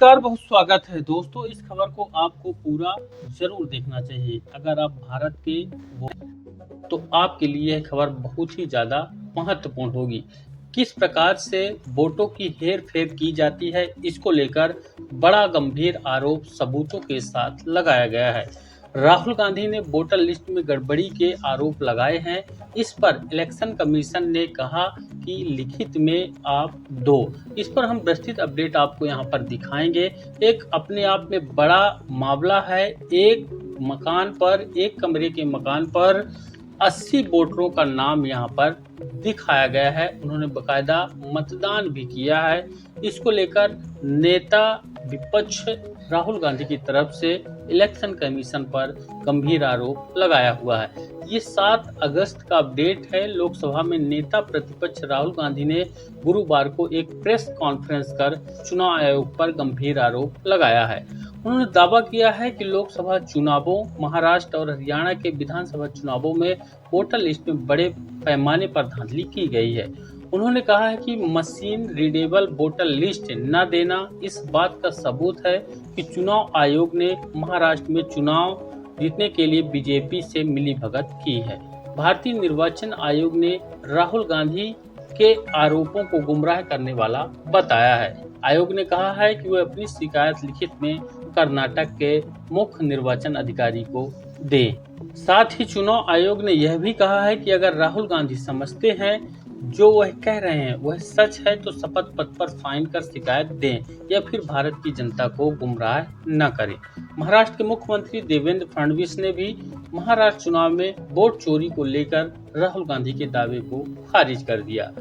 नमस्कार, बहुत स्वागत है दोस्तों। इस खबर को आपको पूरा जरूर देखना चाहिए। अगर आप भारत के वो तो आपके लिए यह खबर बहुत ही ज़्यादा महत्वपूर्ण होगी। किस प्रकार से वोटों की हेर-फेर की जाती है, इसको लेकर बड़ा गंभीर आरोप सबूतों के साथ लगाया गया है। राहुल गांधी ने वोटर लिस्ट में गड़बड़ी के आरोप लगाए हैं। इस पर इलेक्शन कमीशन ने कहा कि लिखित में आप दो। इस पर हम विस्तृत अपडेट आपको यहाँ पर दिखाएंगे। एक अपने आप में बड़ा मामला है। एक कमरे के मकान पर 80 वोटरों का नाम यहाँ पर दिखाया गया है। उन्होंने बकायदा मतदान भी किया है। इसको लेकर नेता विपक्ष राहुल गांधी की तरफ से इलेक्शन कमीशन पर गंभीर आरोप लगाया हुआ है। ये 7 अगस्त का अपडेट है। लोकसभा में नेता प्रतिपक्ष राहुल गांधी ने गुरुवार को एक प्रेस कॉन्फ्रेंस कर चुनाव आयोग पर गंभीर आरोप लगाया है। उन्होंने दावा किया है कि लोकसभा चुनावों, महाराष्ट्र और हरियाणा के विधानसभा चुनावों में वोटर लिस्ट में बड़े पैमाने पर धांधली की गई है। उन्होंने कहा है कि मशीन रीडेबल वोटर लिस्ट न देना इस बात का सबूत है कि चुनाव आयोग ने महाराष्ट्र में चुनाव जीतने के लिए बीजेपी से मिलीभगत की है। भारतीय निर्वाचन आयोग ने राहुल गांधी के आरोपों को गुमराह करने वाला बताया है। आयोग ने कहा है कि वह अपनी शिकायत लिखित में कर्नाटक के मुख्य निर्वाचन अधिकारी को दे। साथ ही चुनाव आयोग ने यह भी कहा है कि अगर राहुल गांधी समझते हैं जो वह कह रहे हैं वह सच है तो शपथ पत्र पर साइन कर शिकायत दें या फिर भारत की जनता को गुमराह न करें। महाराष्ट्र के मुख्यमंत्री देवेंद्र फडणवीस ने भी महाराष्ट्र चुनाव में वोट चोरी को लेकर राहुल गांधी के दावे को खारिज कर दिया।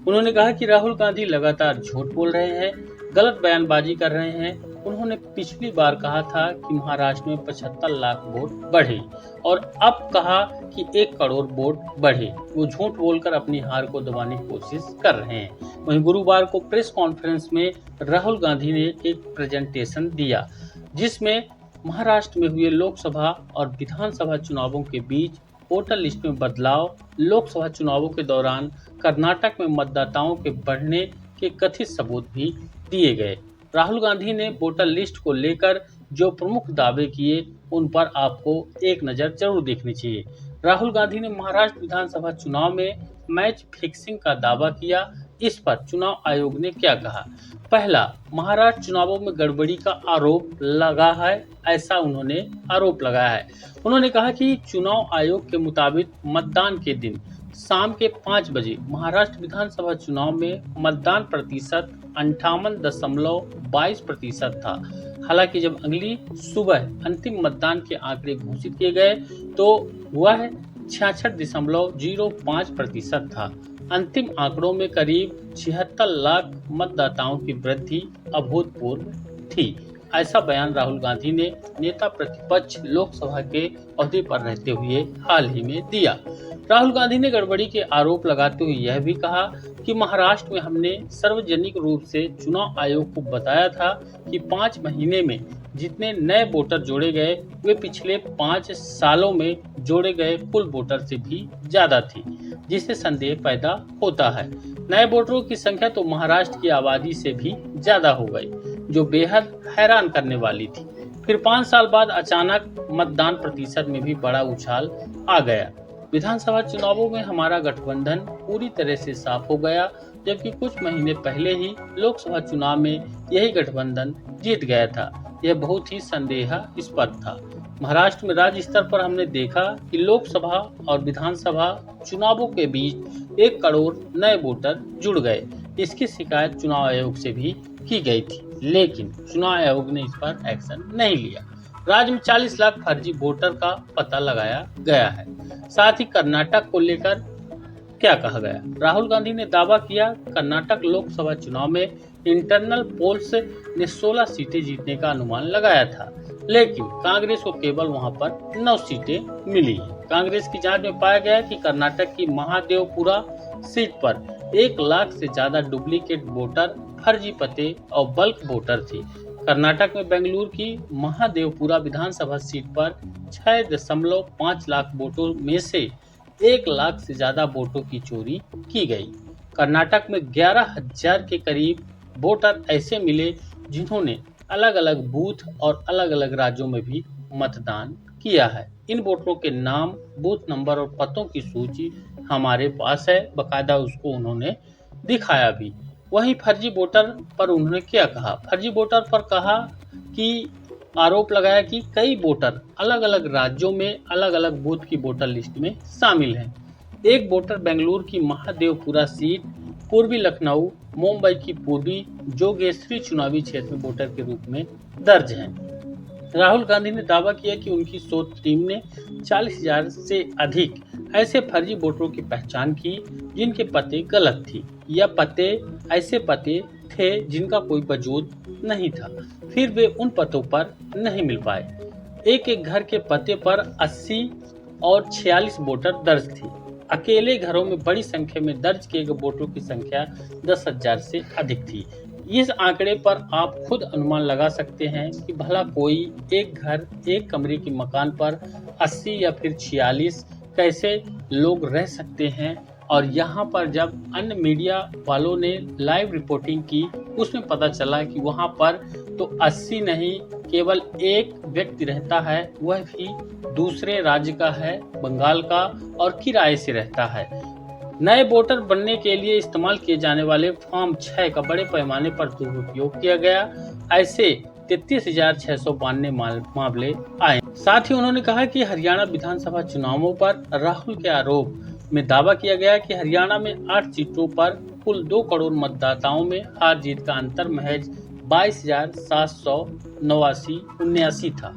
उन्होंने कहा कि राहुल गांधी लगातार झूठ बोल रहे हैं, गलत बयानबाजी कर रहे हैं। उन्होंने पिछली बार कहा था कि महाराष्ट्र में 75 लाख वोट बढ़े और अब कहा कि 1 करोड़ वोट बढ़े। वो झूठ बोलकर अपनी हार को दबाने की कोशिश कर रहे हैं। वहीं गुरुवार को प्रेस कॉन्फ्रेंस में राहुल गांधी ने एक प्रेजेंटेशन दिया जिसमें महाराष्ट्र में हुए लोकसभा और विधानसभा चुनावों के बीच वोटर लिस्ट में बदलाव, लोकसभा चुनावों के दौरान कर्नाटक में मतदाताओं के बढ़ने के कथित सबूत भी दिए गए। राहुल गांधी ने वोटर लिस्ट को लेकर जो प्रमुख दावे किए उन पर आपको एक नज़र जरूर देखनी चाहिए। राहुल गांधी ने महाराष्ट्र विधानसभा चुनाव में मैच फिक्सिंग का दावा किया। इस पर चुनाव आयोग ने क्या कहा? पहला, महाराष्ट्र चुनावों में गड़बड़ी का आरोप लगा है, ऐसा उन्होंने आरोप लगाया है। उन्होंने कहा कि चुनाव आयोग के मुताबिक मतदान के दिन शाम के 5 बजे महाराष्ट्र विधानसभा चुनाव में मतदान प्रतिशत 58.22% था। हालांकि जब अगली सुबह अंतिम मतदान के आंकड़े घोषित किए गए तो वह 66.05% था। अंतिम आंकड़ों में करीब 76 लाख मतदाताओं की वृद्धि अभूतपूर्व थी। ऐसा बयान राहुल गांधी ने नेता प्रतिपक्ष लोकसभा के अहदे पर रहते हुए हाल ही में दिया। राहुल गांधी ने गड़बड़ी के आरोप लगाते हुए यह भी कहा कि महाराष्ट्र में हमने सार्वजनिक रूप से चुनाव आयोग को बताया था कि 5 महीने में जितने नए वोटर जोड़े गए वे पिछले 5 सालों में जोड़े गए कुल वोटर से भी ज्यादा थी, जिससे संदेह पैदा होता है। नए वोटरों की संख्या तो महाराष्ट्र की आबादी से भी ज्यादा हो गई, जो बेहद हैरान करने वाली थी। फिर 5 साल बाद अचानक मतदान प्रतिशत में भी बड़ा उछाल आ गया। विधानसभा चुनावों में हमारा गठबंधन पूरी तरह से साफ हो गया, जबकि कुछ महीने पहले ही लोकसभा चुनाव में यही गठबंधन जीत गया था। यह बहुत ही संदेहास्पद था। महाराष्ट्र में राज्य स्तर पर हमने देखा कि लोकसभा और विधानसभा चुनावों के बीच 1 करोड़ नए वोटर जुड़ गए। इसकी शिकायत चुनाव आयोग से भी की गई थी, लेकिन चुनाव आयोग ने इस पर एक्शन नहीं लिया। राज्य में 40 लाख फर्जी वोटर का पता लगाया गया है। साथ ही कर्नाटक को लेकर क्या कहा गया? राहुल गांधी ने दावा किया कर्नाटक लोकसभा चुनाव में इंटरनल पोल्स ने 16 सीटें जीतने का अनुमान लगाया था, लेकिन कांग्रेस को केवल वहां पर 9 सीटें मिली। कांग्रेस की जांच में पाया गया कि कर्नाटक की महादेवपुरा सीट पर 1 लाख से ज्यादा डुप्लीकेट वोटर, फर्जी पते और बल्क वोटर थे। कर्नाटक में बेंगलुरु की महादेवपुरा विधानसभा सीट पर 6.5 लाख वोटों में से 1 लाख से ज्यादा वोटों की चोरी की गई। कर्नाटक में 11,000 के करीब वोटर ऐसे मिले जिन्होंने अलग अलग बूथ और अलग अलग राज्यों में भी मतदान किया है। इन वोटरों के नाम, बूथ नंबर और पतों की सूची हमारे पास है, बकायदा उसको उन्होंने दिखाया भी। वहीं फर्जी वोटर पर उन्होंने क्या कहा? फर्जी वोटर पर कहा कि आरोप लगाया कि कई वोटर अलग अलग राज्यों में अलग अलग बूथ की वोटर लिस्ट में शामिल हैं। एक वोटर बेंगलुरु की महादेवपुरा सीट, पूर्वी लखनऊ, मुंबई की पूर्वी जोगेश्वरी चुनावी क्षेत्र में वोटर के रूप में दर्ज हैं। राहुल गांधी ने दावा किया कि उनकी शोध टीम ने 40,000 से अधिक ऐसे फर्जी वोटरों की पहचान की जिनके पते गलत थी या ऐसे पते थे जिनका कोई वजूद नहीं था, फिर वे उन पतों पर नहीं मिल पाए। एक एक घर के पते पर 80 और 46 वोटर दर्ज थी। अकेले घरों में बड़ी संख्या में दर्ज किए गए वोटरों की संख्या 10,000 से अधिक थी। इस आंकड़े पर आप खुद अनुमान लगा सकते हैं कि भला कोई एक घर, एक कमरे के मकान पर 80 या फिर 46 कैसे लोग रह सकते हैं। और यहाँ पर जब अन्य मीडिया वालों ने लाइव रिपोर्टिंग की, उसमें पता चला कि वहाँ पर तो 80 नहीं, केवल एक व्यक्ति रहता है, वह भी दूसरे राज्य का है, बंगाल का, और किराए से रहता है। नए वोटर बनने के लिए इस्तेमाल किए जाने वाले फॉर्म 6 का बड़े पैमाने पर दुरुपयोग किया गया। ऐसे 33,692 मामले आए। साथ ही उन्होंने कहा कि हरियाणा विधानसभा चुनावों पर राहुल के आरोप में दावा किया गया कि हरियाणा में 8 सीटों पर कुल 2 करोड़ मतदाताओं में हार जीत का अंतर महज 22,789 था।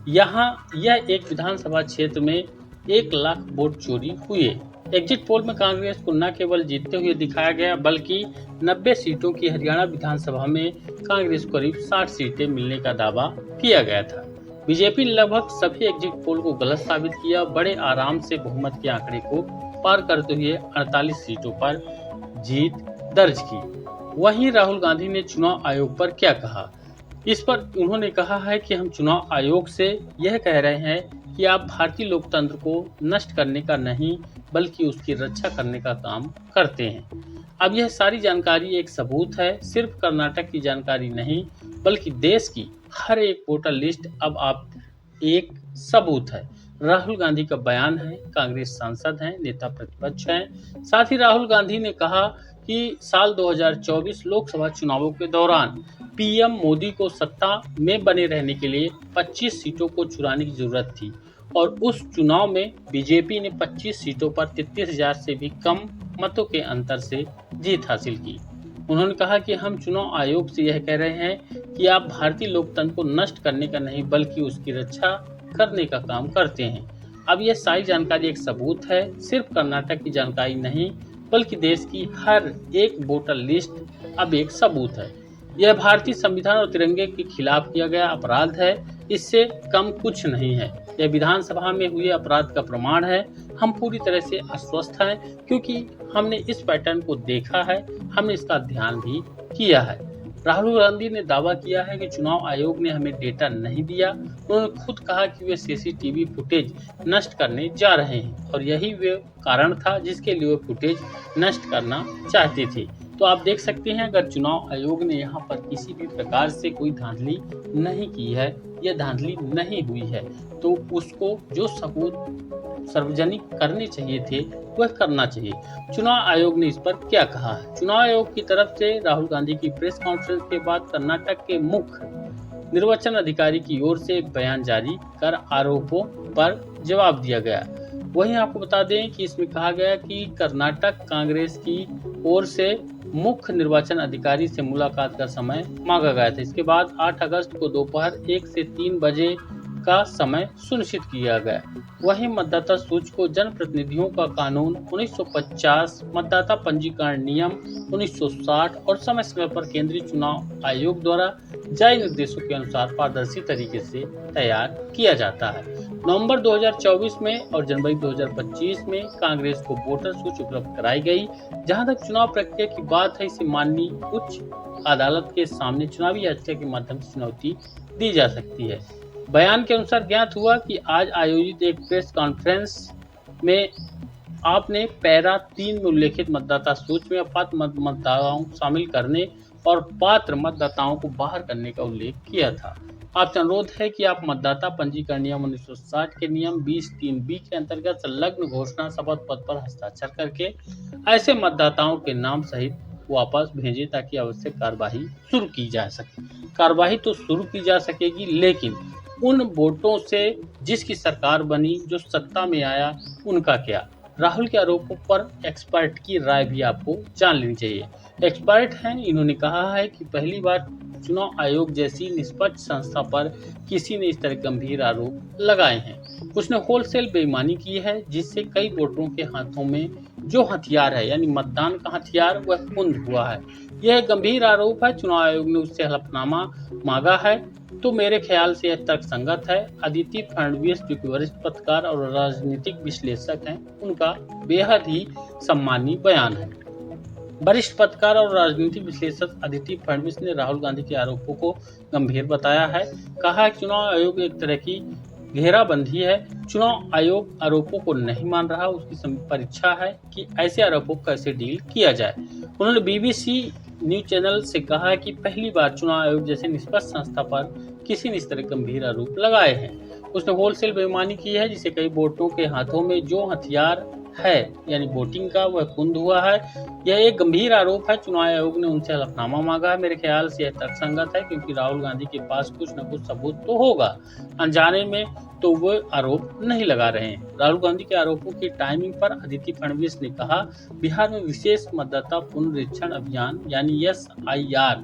यहाँ यह एक विधानसभा क्षेत्र में 1 लाख वोट चोरी हुए। एग्जिट पोल में कांग्रेस को न केवल जीतते हुए दिखाया गया, बल्कि 90 सीटों की हरियाणा विधानसभा में कांग्रेस को करीब 60 सीटें मिलने का दावा किया गया था। बीजेपी ने लगभग सभी एग्जिट पोल को गलत साबित किया, बड़े आराम से बहुमत के आंकड़े को पार करते हुए 48 सीटों पर जीत दर्ज की। वहीं राहुल गांधी ने चुनाव आयोग पर क्या कहा? इस पर उन्होंने कहा है कि हम चुनाव आयोग से यह कह रहे हैं कि आप भारतीय लोकतंत्र को नष्ट करने का नहीं, बल्कि उसकी रक्षा करने का काम करते हैं। अब यह सारी जानकारी एक सबूत है, सिर्फ कर्नाटक की जानकारी नहीं, बल्कि देश की हर एक वोटर लिस्ट अब आप एक सबूत है। राहुल गांधी का बयान है, कांग्रेस सांसद हैं, नेता प्रतिपक्ष हैं। साथ ही राहुल गांधी ने कहा कि साल 2024 लोकसभा चुनावों के दौरान पीएम मोदी को सत्ता में बने रहने के लिए 25 सीटों को चुराने की जरूरत थी, और उस चुनाव में बीजेपी ने 25 सीटों पर 33,000 से भी कम मतों के अंतर से जीत हासिल की। उन्होंने कहा कि हम चुनाव आयोग से यह कह रहे हैं कि आप भारतीय लोकतंत्र को नष्ट करने का नहीं, बल्कि उसकी रक्षा करने का काम करते हैं। अब यह सारी जानकारी एक सबूत है, सिर्फ कर्नाटक की जानकारी नहीं, बल्कि देश की हर एक वोटर लिस्ट अब एक सबूत है। यह भारतीय संविधान और तिरंगे के खिलाफ किया गया अपराध है, इससे कम कुछ नहीं है। यह विधानसभा में हुए अपराध का प्रमाण है। हम पूरी तरह से आश्वस्त हैं, क्योंकि हमने इस पैटर्न को देखा है, हमने इसका ध्यान भी किया है। राहुल गांधी ने दावा किया है कि चुनाव आयोग ने हमें डेटा नहीं दिया। उन्होंने खुद कहा कि वे सीसीटीवी फुटेज नष्ट करने जा रहे हैं, और यही वे कारण था जिसके लिए वे फुटेज नष्ट करना चाहते थे। तो आप देख सकते हैं, अगर चुनाव आयोग ने यहाँ पर किसी भी प्रकार से कोई धांधली नहीं की है या धांधली नहीं हुई है, तो उसको जो सबूत सार्वजनिक करने चाहिए थे वह करना चाहिए। चुनाव आयोग ने इस पर क्या कहा है? चुनाव आयोग की तरफ से राहुल गांधी की प्रेस कॉन्फ्रेंस के बाद कर्नाटक के मुख्य निर्वाचन अधिकारी की ओर से एक बयान जारी कर आरोपों पर जवाब दिया गया। वहीं आपको बता दें कि इसमें कहा गया कि कर्नाटक कांग्रेस की ओर से मुख्य निर्वाचन अधिकारी से मुलाकात का समय मांगा गया था। इसके बाद 8 अगस्त को दोपहर 1 से 3 बजे का समय सुनिश्चित किया गया। वहीं मतदाता सूची को जनप्रतिनिधियों का कानून 1950, मतदाता पंजीकरण नियम 1960 और समय समय पर केंद्रीय चुनाव आयोग द्वारा जारी निर्देशों के अनुसार पारदर्शी तरीके से तैयार किया जाता है। नवंबर 2024 में और जनवरी 2025 में कांग्रेस को वोटर सूची उपलब्ध कराई गई। जहां तक चुनाव प्रक्रिया की बात है, इसे माननीय उच्च अदालत के सामने चुनावी याचिका के माध्यम से चुनौती दी जा सकती है। बयान के अनुसार ज्ञात हुआ कि आज आयोजित एक प्रेस कॉन्फ्रेंस में आपने पैरा 3 में उल्लेखित मतदाता सूची में अपात्र मतदाताओं शामिल करने और पात्र मतदाताओं को बाहर करने का उल्लेख किया था। आपसे अनुरोध है कि आप मतदाता पंजीकरण नियम 1960 के नियम 20(3)(b) के अंतर्गत संलग्न घोषणा शपथ पत्र पर हस्ताक्षर करके ऐसे मतदाताओं के नाम सहित वापस भेजें ताकि आवश्यक कार्यवाही शुरू की जा सके। कार्यवाही तो शुरू की जा सकेगी, लेकिन उन वोटों से जिसकी सरकार बनी, जो सत्ता में आया, उनका क्या? राहुल के आरोपों पर एक्सपर्ट की राय भी आपको जान लेनी चाहिए। एक्सपर्ट हैं, इन्होंने कहा है कि पहली बार चुनाव आयोग जैसी निष्पक्ष संस्था पर किसी ने इस तरह गंभीर आरोप लगाए हैं। उसने होलसेल बेईमानी की है, जिससे कई वोटरों के हाथों में जो हथियार है, यानी मतदान का हथियार, वह कुंद हुआ है। यह गंभीर आरोप है। चुनाव आयोग ने उससे हलफनामा मांगा है, तो मेरे ख्याल से यह तर्कसंगत है। अदिति फडणवीस, जो कि वरिष्ठ पत्रकार और राजनीतिक विश्लेषक हैं, उनका बेहद ही सम्मानीय बयान है। वरिष्ठ पत्रकार और राजनीतिक विश्लेषक अदिति फडणवीस ने राहुल गांधी के आरोपों को गंभीर बताया है। कहा है कि चुनाव आयोग एक तरह की घेराबंदी है। चुनाव आयोग आरोपों को नहीं मान रहा, उसकी परीक्षा है कि ऐसे आरोपों को कैसे डील किया जाए। उन्होंने BBC न्यूज चैनल से कहा कि पहली बार चुनाव आयोग जैसे निष्पक्ष संस्था पर किसी ने इस तरह गंभीर आरोप लगाए हैं। उसने होलसेल बेईमानी की है, जिससे कई वोटरों के हाथों में जो हथियार है, यानी वोटिंग का, वह कुंद हुआ है। यह एक गंभीर आरोप है। चुनाव आयोग ने उनसे हलफनामा मांगा है। मेरे ख्याल से यह तर्कसंगत है, क्योंकि राहुल गांधी के पास कुछ न कुछ सबूत तो होगा। अनजाने में तो वो आरोप नहीं लगा रहे हैं। राहुल गांधी के आरोपों की टाइमिंग पर अदिति फडणवीस ने कहा, बिहार में विशेष मतदाता पुनरीक्षण अभियान यानी SIR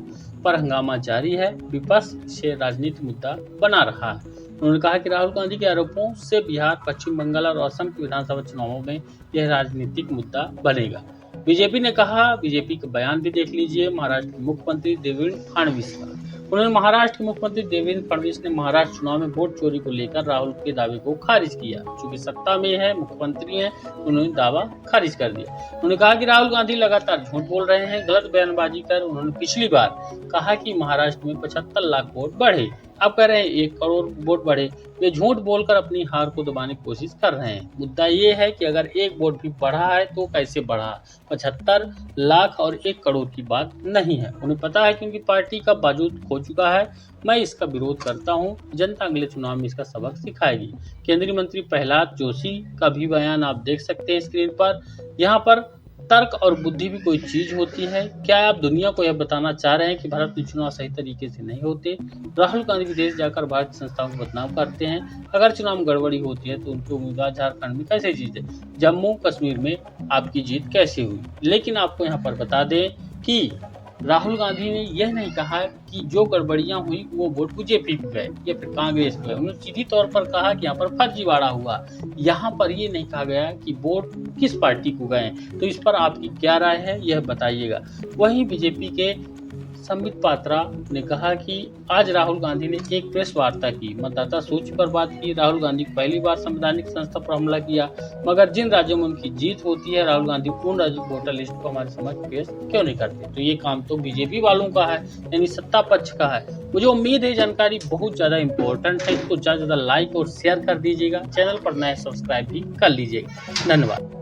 पर हंगामा जारी है। विपक्ष इसे राजनीतिक मुद्दा बना रहा है। उन्होंने कहा कि राहुल गांधी के आरोपों से बिहार, पश्चिम बंगाल और असम के विधानसभा चुनावों में यह राजनीतिक मुद्दा बनेगा। बीजेपी ने कहा, बीजेपी का बयान भी देख लीजिए महाराष्ट्र के मुख्यमंत्री देवेंद्र फडणवीस का। उन्होंने महाराष्ट्र के मुख्यमंत्री देवेंद्र फडणवीस ने महाराष्ट्र चुनाव में वोट चोरी को लेकर राहुल के दावे को खारिज किया। चूंकि सत्ता में है, मुख्यमंत्री हैं, उन्होंने दावा खारिज कर दिया। उन्होंने कहा कि राहुल गांधी लगातार झूठ बोल रहे हैं, गलत बयानबाजी कर। उन्होंने पिछली बार कहा कि महाराष्ट्र में 75 लाख वोट बढ़े, अब कह रहे हैं 1 करोड़ वोट बढ़े। वे झूठ बोलकर अपनी हार को दबाने की कोशिश कर रहे हैं। मुद्दा ये है कि अगर 1 वोट भी बढ़ा है तो कैसे बढ़ा, 75 लाख और 1 करोड़ की बात नहीं है। उन्हें पता है कि उनकी पार्टी का बाजूद खो चुका है। मैं इसका विरोध करता हूं। जनता अगले चुनाव में इसका सबक सिखाएगी। केंद्रीय मंत्री प्रहलाद जोशी का भी बयान आप देख सकते हैं स्क्रीन पर। यहाँ पर तर्क और बुद्धि भी कोई चीज होती है। क्या आप दुनिया को यह बताना चाह रहे हैं कि भारत में चुनाव सही तरीके से नहीं होते? राहुल गांधी विदेश जाकर भारतीय संस्थाओं को बदनाम करते हैं। अगर चुनाव में गड़बड़ी होती है तो उनके उम्मीदवार झारखंड में कैसे जीते, जम्मू कश्मीर में आपकी जीत कैसे हुई? लेकिन आपको यहाँ पर बता दें कि राहुल गांधी ने यह नहीं कहा कि जो गड़बड़ियां हुई वो वोट बीजेपी पे गए या फिर कांग्रेस पे गए। उन्होंने सीधी तौर पर कहा कि यहाँ पर फर्जीवाड़ा हुआ। यहाँ पर ये नहीं कहा गया कि वोट किस पार्टी को गए। तो इस पर आपकी क्या राय है, यह बताइएगा। वहीं बीजेपी के संबित पात्रा ने कहा कि आज राहुल गांधी ने एक प्रेस वार्ता की, मतदाता सूची पर बात की। राहुल गांधी पहली बार संवैधानिक संस्था पर हमला किया, मगर जिन राज्यों में उनकी जीत होती है, राहुल गांधी उन राज्यों वोटर लिस्ट को हमारे समझ पेश क्यों नहीं करते? तो ये काम तो बीजेपी वालों का है, यानी सत्ता पक्ष का है। मुझे उम्मीद है जानकारी बहुत ज्यादा इंपॉर्टेंट है। इसको ज्यादा लाइक और शेयर कर दीजिएगा। चैनल पर नए सब्सक्राइब भी कर लीजिएगा। धन्यवाद।